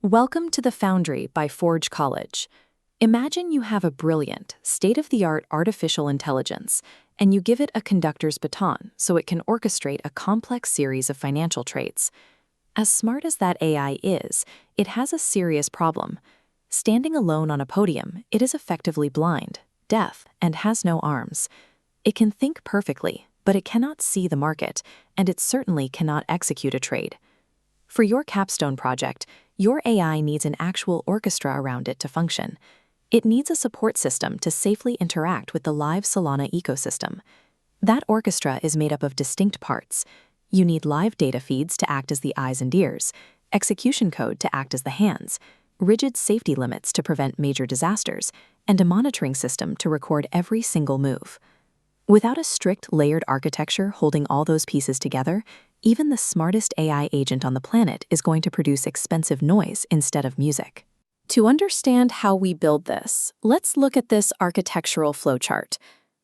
Welcome to the Foundry by Forge College. Imagine you have a brilliant, state-of-the-art artificial intelligence, and you give it a conductor's baton so it can orchestrate a complex series of financial trades. As smart as that AI is, it has a serious problem. Standing alone on a podium, it is effectively blind, deaf, and has no arms. It can think perfectly, but it cannot see the market, and it certainly cannot execute a trade. For your Capstone project, your AI needs an actual orchestra around it to function. It needs a support system to safely interact with the live Solana ecosystem. That orchestra is made up of distinct parts. You need live data feeds to act as the eyes and ears, execution code to act as the hands, rigid safety limits to prevent major disasters, and a monitoring system to record every single move. Without a strict layered architecture holding all those pieces together, even the smartest AI agent on the planet is going to produce expensive noise instead of music. To understand how we build this, let's look at this architectural flowchart.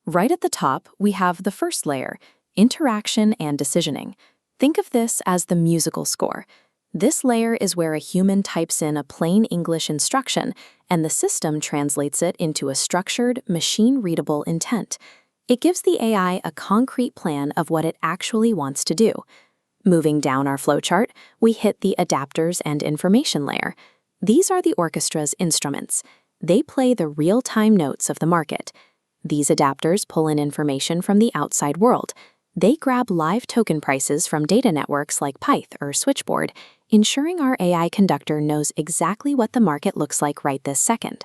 Right at the top, we have the first layer, interaction and decisioning. Think of this as the musical score. This layer is where a human types in a plain English instruction, and the system translates it into a structured, machine-readable intent. It gives the AI a concrete plan of what it actually wants to do. Moving down our flowchart, we hit the adapters and information layer. These are the orchestra's instruments. They play the real-time notes of the market. These adapters pull in information from the outside world. They grab live token prices from data networks like Pyth or Switchboard, ensuring our AI conductor knows exactly what the market looks like right this second.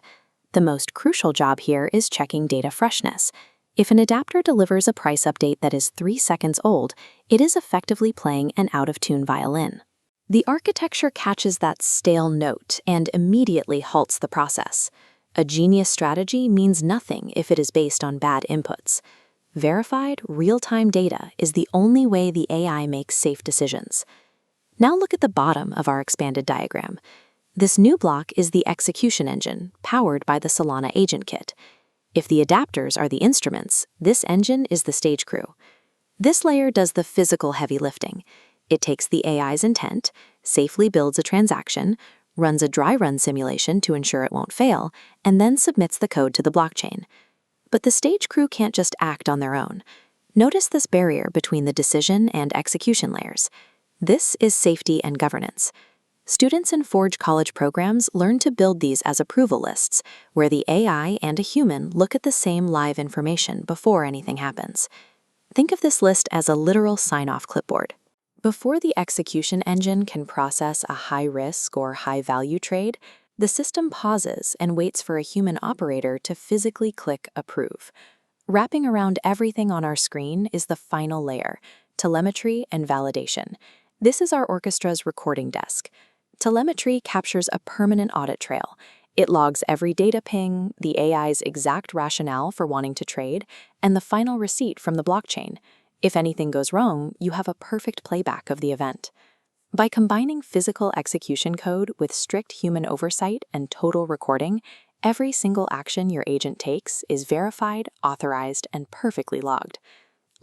The most crucial job here is checking data freshness. If an adapter delivers a price update that is 3 seconds old, it is effectively playing an out-of-tune violin. The architecture catches that stale note and immediately halts the process. A genius strategy means nothing if it is based on bad inputs. Verified, real-time data is the only way the AI makes safe decisions. Now look at the bottom of our expanded diagram. This new block is the execution engine, powered by the Solana Agent Kit. If the adapters are the instruments, this engine is the stage crew. This layer does the physical heavy lifting. It takes the AI's intent, safely builds a transaction, runs a dry run simulation to ensure it won't fail, and then submits the code to the blockchain. But the stage crew can't just act on their own. Notice this barrier between the decision and execution layers. This is safety and governance. Students in Forge College programs learn to build these as approval lists, where the AI and a human look at the same live information before anything happens. Think of this list as a literal sign-off clipboard. Before the execution engine can process a high-risk or high-value trade, the system pauses and waits for a human operator to physically click Approve. Wrapping around everything on our screen is the final layer, telemetry and validation. This is our orchestra's recording desk. Telemetry captures a permanent audit trail. It logs every data ping, the AI's exact rationale for wanting to trade, and the final receipt from the blockchain. If anything goes wrong, you have a perfect playback of the event. By combining physical execution code with strict human oversight and total recording, every single action your agent takes is verified, authorized, and perfectly logged.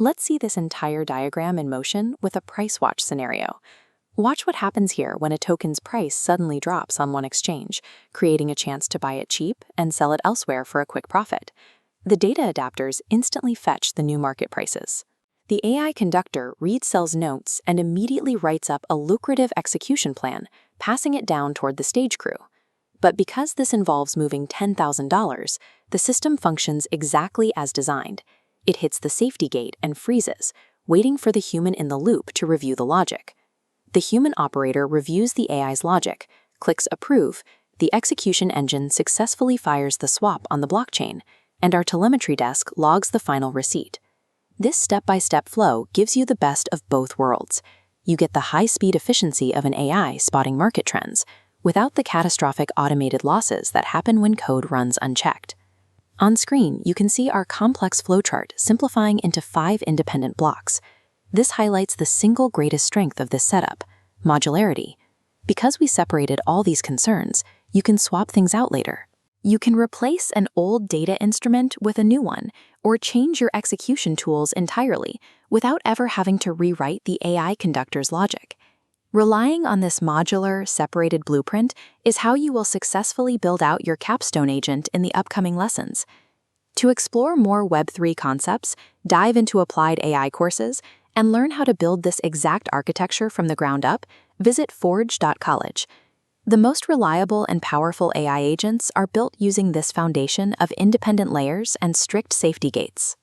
Let's see this entire diagram in motion with a price watch scenario. Watch what happens here when a token's price suddenly drops on one exchange, creating a chance to buy it cheap and sell it elsewhere for a quick profit. The data adapters instantly fetch the new market prices. The AI conductor reads sell's notes and immediately writes up a lucrative execution plan, passing it down toward the stage crew. But because this involves moving $10,000, the system functions exactly as designed. It hits the safety gate and freezes, waiting for the human in the loop to review the logic. The human operator reviews the AI's logic, clicks Approve, the execution engine successfully fires the swap on the blockchain, and our telemetry desk logs the final receipt. This step-by-step flow gives you the best of both worlds. You get the high-speed efficiency of an AI spotting market trends, without the catastrophic automated losses that happen when code runs unchecked. On screen, you can see our complex flowchart simplifying into 5 independent blocks. This highlights the single greatest strength of this setup, modularity. Because we separated all these concerns, you can swap things out later. You can replace an old data instrument with a new one, or change your execution tools entirely without ever having to rewrite the AI conductor's logic. Relying on this modular, separated blueprint is how you will successfully build out your Capstone agent in the upcoming lessons. To explore more Web3 concepts, dive into applied AI courses, and learn how to build this exact architecture from the ground up, visit forge.college. The most reliable and powerful AI agents are built using this foundation of independent layers and strict safety gates.